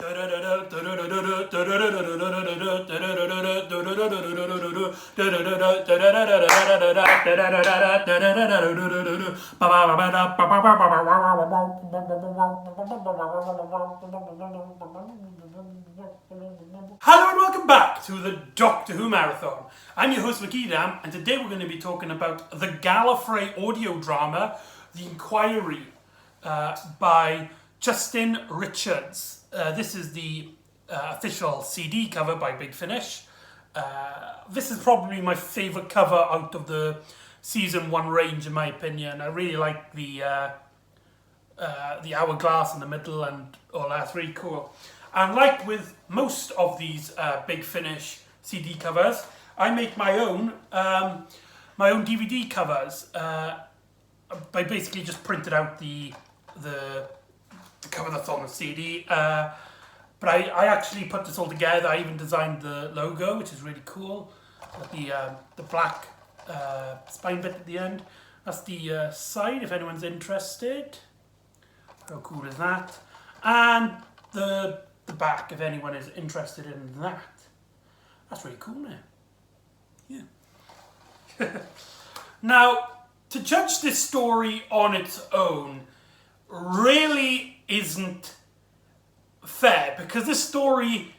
Hello and welcome back to the Doctor Who Marathon. I'm your host McEdam, and today we're going to be talking about the Gallifrey audio drama, The Inquiry, by Justin Richards. This is the official CD cover by Big Finish. This is probably my favourite cover out of the Season 1 range, in my opinion. I really like the hourglass in the middle and all that's really cool. And like with most of these Big Finish CD covers, I make my own DVD covers by basically just printed out the cover that's on the CD. But I actually put this all together. I even designed the logo, which is really cool. With the black spine bit at the end. That's the side, if anyone's interested. How cool is that? And the back, if anyone is interested in that. That's really cool, isn't it? Yeah. Now, to judge this story on its own really isn't fair, because this story,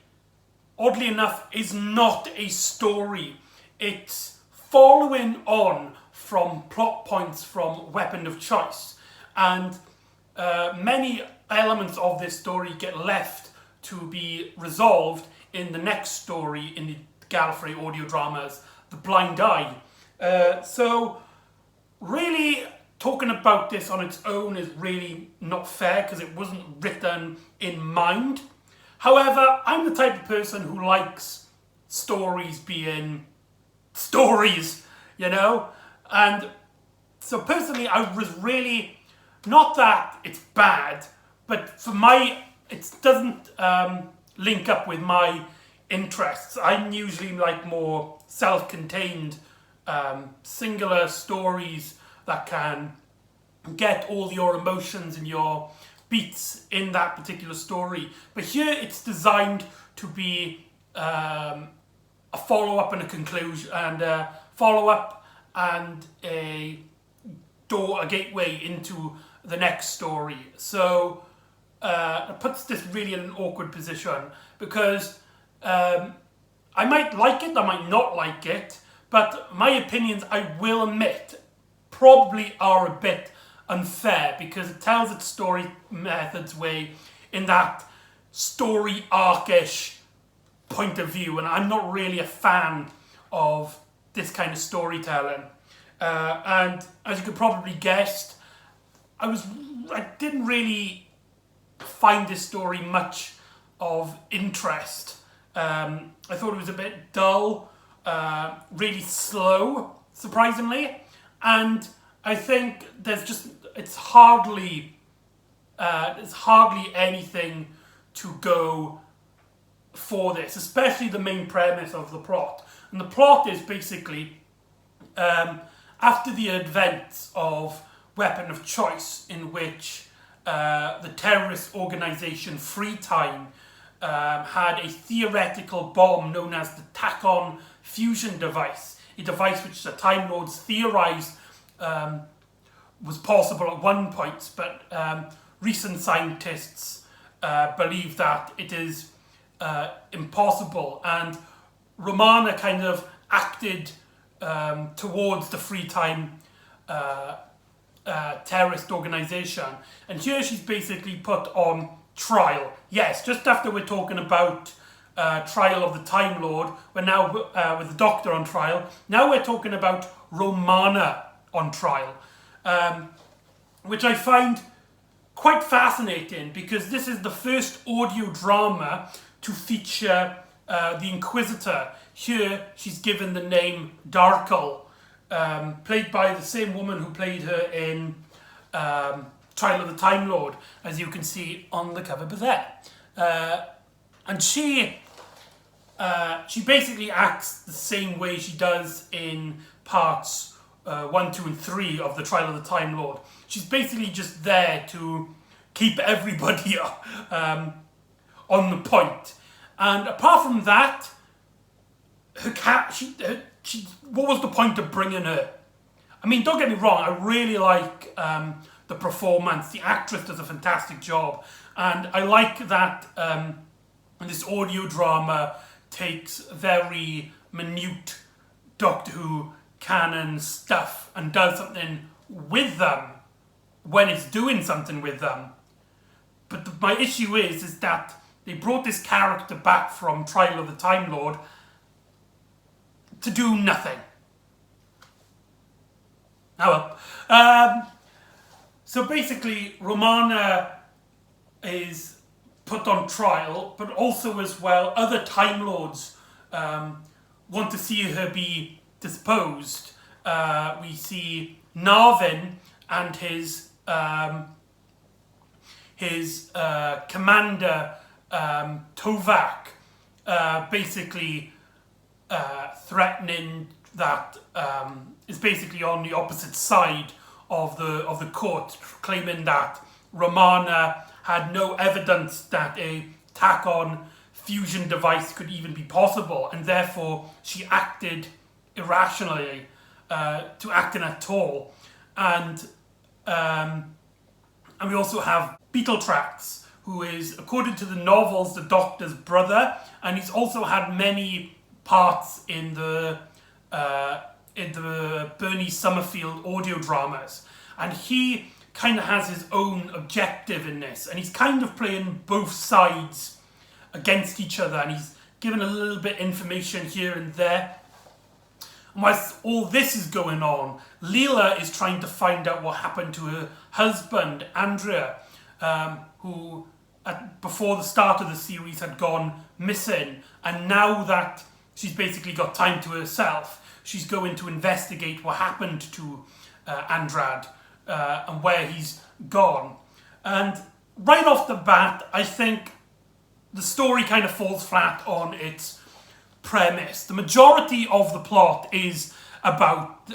oddly enough, is not a story. It's following on from plot points from Weapon of Choice, and many elements of this story get left to be resolved in the next story in the Gallifrey audio dramas, The Blind Eye. So really talking about this on its own is really not fair, because it wasn't written in mind. However, I'm the type of person who likes stories being stories, you know? And so personally, I was really, not that it's bad, but for it doesn't link up with my interests. I'm usually like more self-contained, singular stories that can get all your emotions and your beats in that particular story. But here it's designed to be a follow-up and a conclusion, and a follow-up and a gateway into the next story. So it puts this really in an awkward position, because I might like it, I might not like it, but my opinions, I will admit, probably are a bit unfair, because it tells its story methods way in that story arc-ish point of view, and I'm not really a fan of this kind of storytelling. And as you could probably guess, I didn't really find this story much of interest. I thought it was a bit dull, really slow, surprisingly, and I think it's hardly anything to go for this, especially the main premise of the plot. And the plot is basically after the events of Weapon of Choice, in which the terrorist organisation Free Time had a theoretical bomb known as the Tachon fusion device, a device which the Time Lords theorised was possible at one point, but recent scientists believe that it is impossible, and Romana kind of acted towards the Free Time terrorist organisation, and here she's basically put on trial. Yes, just after we're talking about trial of the Time Lord, we're now with the Doctor on trial. Now we're talking about Romana on trial, which I find quite fascinating, because this is the first audio drama to feature the Inquisitor. Here she's given the name Darkle, played by the same woman who played her in Trial of the Time Lord, as you can see on the cover there. And she basically acts the same way she does in parts 1, 2 and 3 of the Trial of the Time Lord. She's basically just there to keep everybody on the point. And apart from that, what was the point of bringing her? I mean, don't get me wrong, I really like the performance. The actress does a fantastic job. And I like that this audio drama takes very minute Doctor Who canon stuff and does something with them when it's doing something with them. But my issue is that they brought this character back from Trial of the Time Lord to do nothing. Oh well. So basically, Romana is put on trial, but also as well, other Time Lords want to see her be disposed. We see Narvin and his commander Tovak basically threatening that is basically on the opposite side of the court, claiming that Romana had no evidence that a tack-on fusion device could even be possible, and therefore she acted irrationally to acting at all. And we also have Beetletrax, who is, according to the novels, the Doctor's brother, and he's also had many parts in the Bernie Summerfield audio dramas, and he kind of has his own objective in this, and he's kind of playing both sides against each other, and he's given a little bit information here and there. And whilst all this is going on, Leela is trying to find out what happened to her husband, Andrea, who before the start of the series had gone missing, and now that she's basically got time to herself, she's going to investigate what happened to Andrad and where he's gone. And right off the bat, I think the story kind of falls flat on its premise. The majority of the plot is about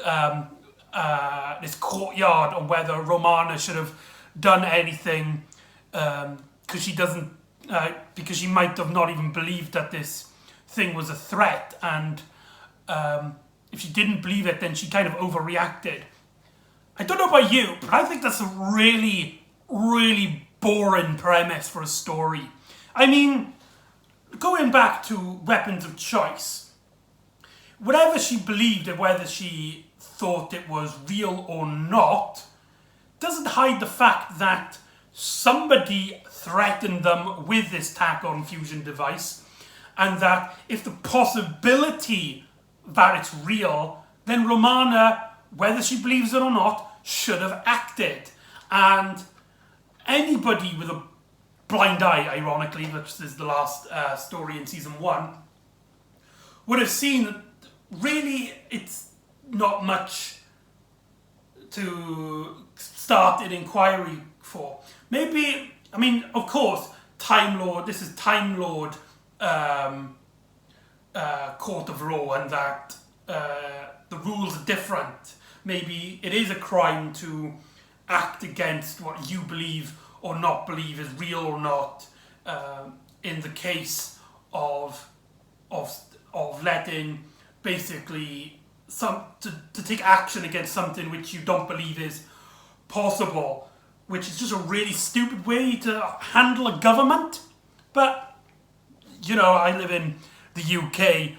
this courtyard and whether Romana should have done anything because she might have not even believed that this thing was a threat, and if she didn't believe it, then she kind of overreacted. I don't know about you, but I think that's a really, really boring premise for a story. I mean, going back to Weapons of Choice, whatever she believed and whether she thought it was real or not, doesn't hide the fact that somebody threatened them with this tack-on fusion device, and that if the possibility that it's real, then Romana, whether she believes it or not, should have acted. And anybody with a blind eye, ironically, which is the last story in season 1, would have seen that really it's not much to start an inquiry for. Maybe, I mean, of course, Time Lord, this is Time Lord court of law, and that the rules are different. Maybe it is a crime to act against what you believe or not believe is real or not, in the case of letting basically to take action against something which you don't believe is possible, which is just a really stupid way to handle a government. But you know, I live in the UK.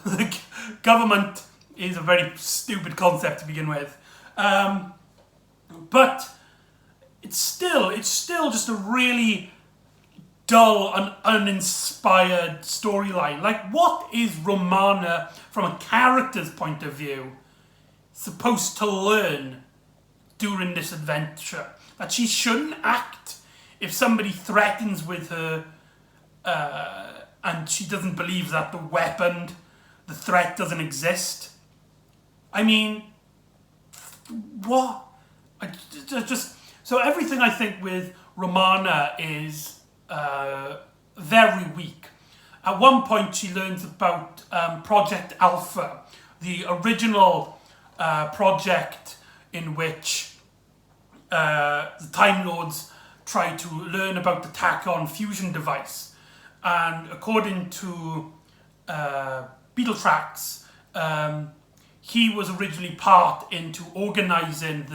The government is a very stupid concept to begin with, but it's still just a really dull and uninspired storyline. Like, what is Romana, from a character's point of view, supposed to learn during this adventure? That she shouldn't act if somebody threatens with her and she doesn't believe that the threat doesn't exist. I mean, what? So everything I think with Romana is very weak. At one point she learns about Project Alpha, the original project in which the Time Lords try to learn about the tack-on fusion device. and according to Beetletrax, he was originally part into organising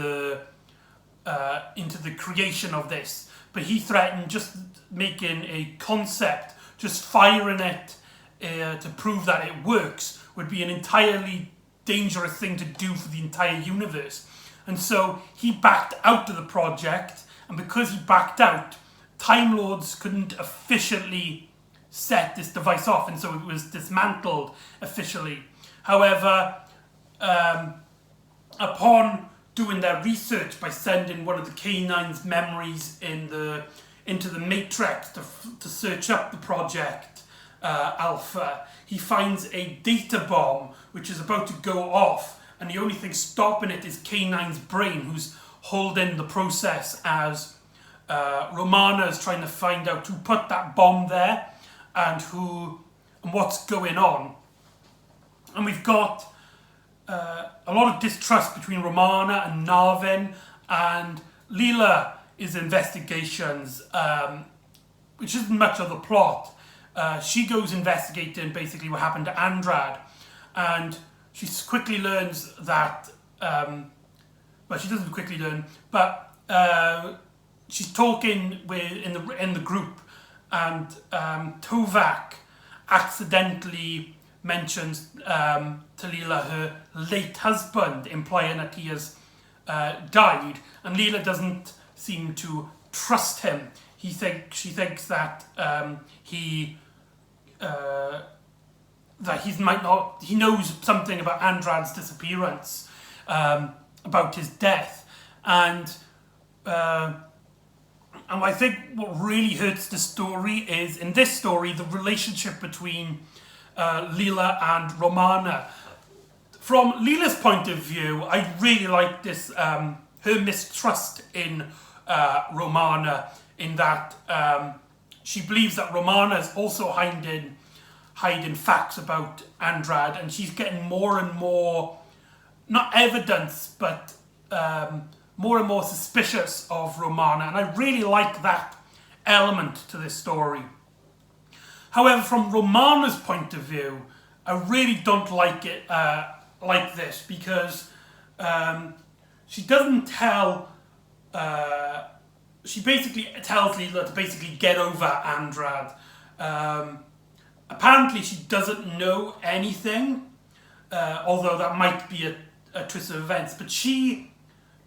into the creation of this, but he threatened just making a concept, just firing it to prove that it works, would be an entirely dangerous thing to do for the entire universe. And so he backed out of the project, and because he backed out, Time Lords couldn't officially set this device off, and so it was dismantled officially. However, upon doing their research by sending one of the K9's memories into the Matrix to search up the project Alpha, he finds a data bomb which is about to go off, and the only thing stopping it is K9's brain, who's holding the process as Romana is trying to find out who put that bomb there and what's going on. And we've got a lot of distrust between Romana and Narvin, and Leela is investigations, which isn't much of the plot. She goes investigating basically what happened to Andrad, and she quickly learns that, well, she doesn't quickly learn, but she's talking in the group, and Tovak accidentally mentions to Leela her late husband, implying that he has died, and Leela doesn't seem to trust him. She thinks that he knows something about Andrad's disappearance, about his death, and I think what really hurts the story is, in this story, the relationship between Leela and Romana. From Leela's point of view, I really like this, her mistrust in Romana, in that she believes that Romana is also hiding facts about Andrad, and she's getting more and more, not evidence, but more and more suspicious of Romana, and I really like that element to this story. However, from Romana's point of view, I really don't like it like this, because she doesn't tell. She basically tells Leela to basically get over Andrad. Apparently, she doesn't know anything, although that might be a twist of events. But she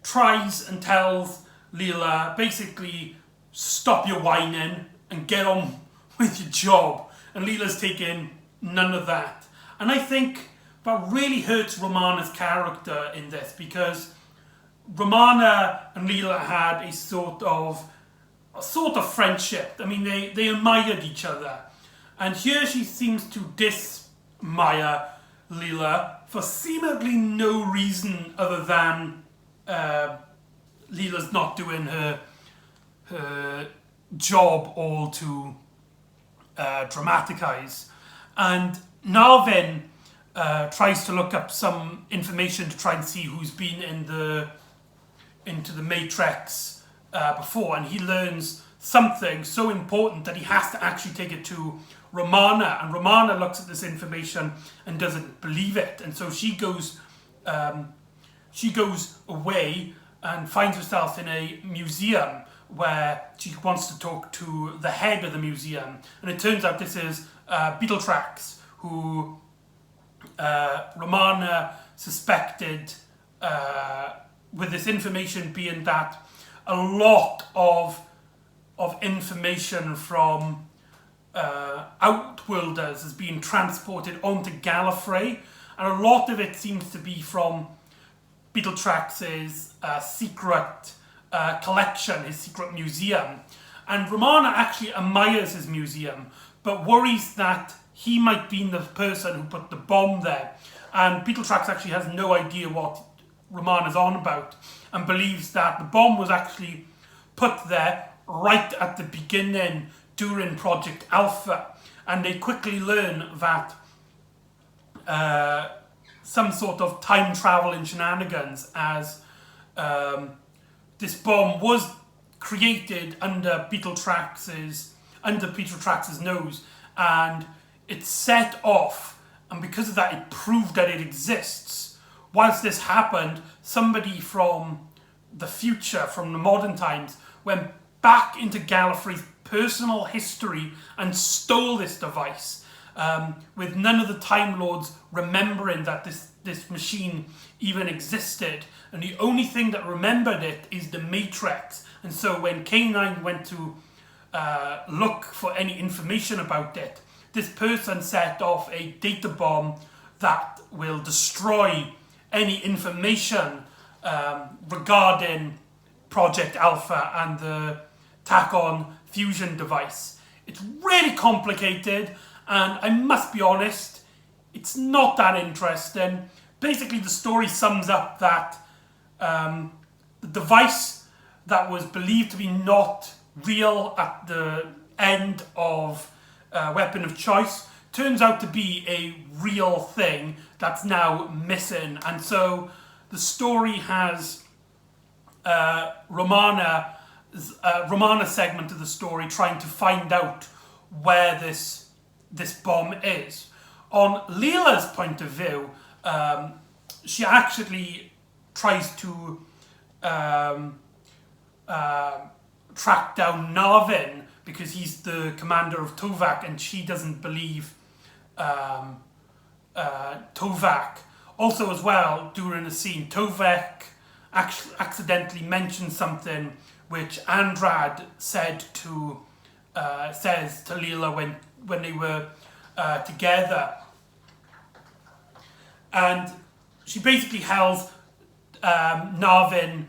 tries and tells Leela, basically, stop your whining and get on with your job. And Leela's taking none of that. And I think that really hurts Romana's character in this, because Romana and Leela had a sort of friendship. I mean, they admired each other. And here she seems to dismire Leela for seemingly no reason other than Leela's not doing her job all to dramatize. And Narvin tries to look up some information to try and see who's been into the Matrix before, and he learns something so important that he has to actually take it to Romana, and Romana looks at this information and doesn't believe it, and so she goes away and finds herself in a museum where she wants to talk to the head of the museum, and it turns out this is Beetletrax, who Romana suspected, with this information being that a lot of information from Outworlders is being transported onto Gallifrey, and a lot of it seems to be from Beetletrax's secret collection, his secret museum. And Romana actually admires his museum, but worries that he might be the person who put the bomb there. And Beetletrax actually has no idea what Romana's on about, and believes that the bomb was actually put there right at the beginning during Project Alpha. And they quickly learn that some sort of time traveling shenanigans, as this bomb was created under Beetletrax's under Peter Trax's nose, and it set off, and because of that it proved that it exists. Whilst this happened, somebody from the future, from the modern times, went back into Gallifrey's personal history and stole this device, with none of the Time Lords remembering that this machine even existed, and the only thing that remembered it is the Matrix. And so when K9 went to look for any information about it, this person set off a data bomb that will destroy any information regarding Project Alpha and the Tacon fusion device. It's really complicated, and I must be honest, it's not that interesting. Basically, the story sums up that the device that was believed to be not real at the end of Weapon of Choice turns out to be a real thing that's now missing. And so the story has Romana segment of the story trying to find out where this bomb is. On Leela's point of view, she actually tries to track down Narvin because he's the commander of Tovak, and she doesn't believe Tovak. Also, as well, during the scene, Tovak accidentally mentioned something which Andrad says to Leela when they were together, and she basically held Narvin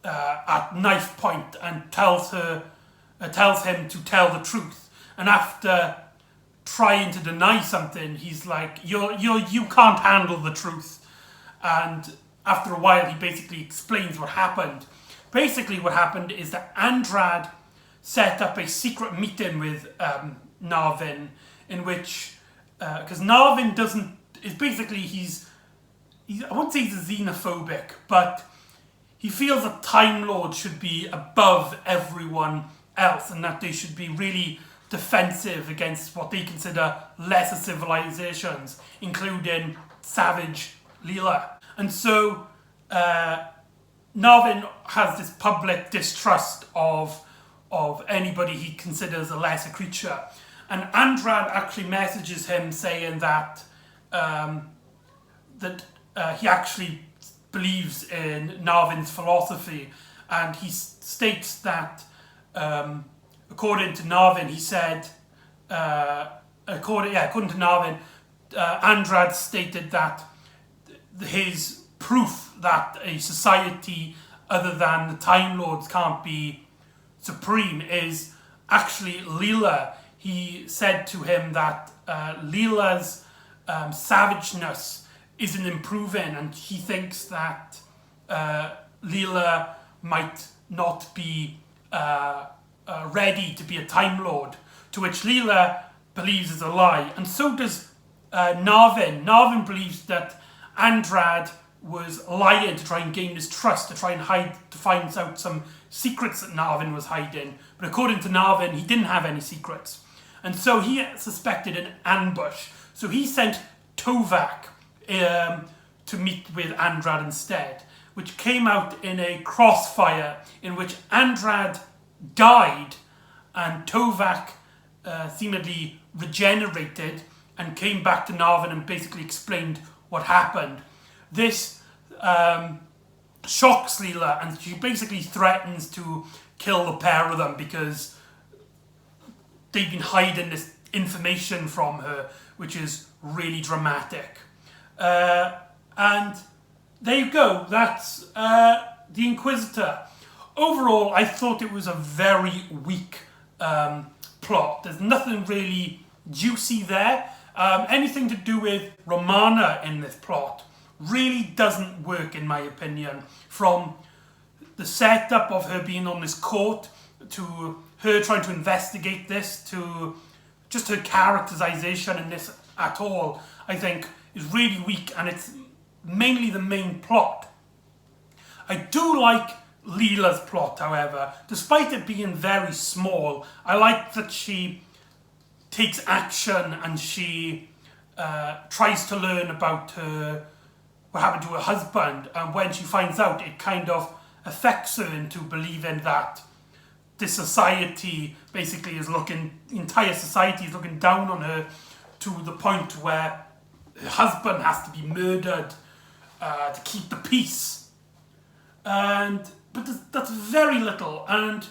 at knife point and tells him to tell the truth. And after trying to deny something, he's like, you can't handle the truth. And after a while, he basically explains what happened. Basically, what happened is that Andrad set up a secret meeting with Narvin, in which, because Narvin he's I won't say he's xenophobic, but he feels that Time Lords should be above everyone else, and that they should be really defensive against what they consider lesser civilizations, including savage Leela. And so Narvin has this public distrust of anybody he considers a lesser creature. And Andrad actually messages him saying that he actually believes in Narvin's philosophy, and he states that according to Narvin, he said, according to Narvin, Andrad stated that his proof that a society other than the Time Lords can't be supreme is actually Leela. He said to him that Leela's savageness isn't improving, and he thinks that Leela might not be ready to be a Time Lord, to which Leela believes is a lie, and so does Narvin. Narvin believes that Andrad was lying to try and gain his trust, to try and find out some secrets that Narvin was hiding. But according to Narvin, he didn't have any secrets. And so he suspected an ambush. So he sent Tovak to meet with Andrad instead, which came out in a crossfire in which Andrad died and Tovak seemingly regenerated and came back to Narvin and basically explained what happened. This shocks Leela, and she basically threatens to kill the pair of them because they've been hiding this information from her, which is really dramatic. And there you go, that's The Inquisitor. Overall, I thought it was a very weak plot. There's nothing really juicy there. Anything to do with Romana in this plot really doesn't work, in my opinion. From the setup of her being on this court, to her trying to investigate this, to just her characterization in this at all, I think is really weak, and it's mainly the main plot. I do like Leela's plot, however, despite it being very small, I like that she takes action and she tries to learn about what happened to her husband, and when she finds out, it kind of affects her into believing that this society basically is entire society is looking down on her, to the point where her husband has to be murdered to keep the peace. But that's very little, and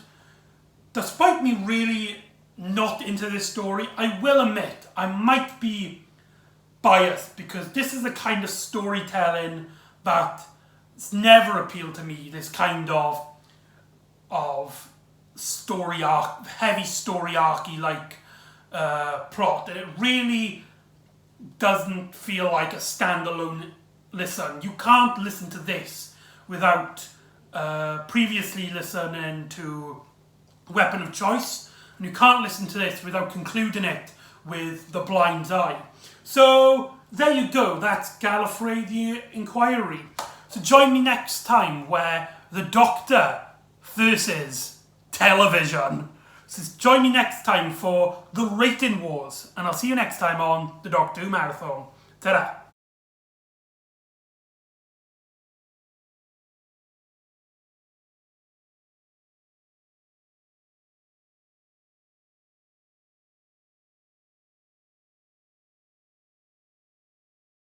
despite me really not into this story, I will admit I might be biased, because this is the kind of storytelling that's never appealed to me, this kind of story arc, heavy story arcy like plot. It really doesn't feel like a standalone listen. You can't listen to this without previously listening to Weapon of Choice, and you can't listen to this without concluding it with The Blind Eye. So there you go, that's Gallifrey the Inquiry. So join me next time where the Doctor versus television. So join me next time for the rating wars, and I'll see you next time on the Doctor Who Marathon. Ta-da!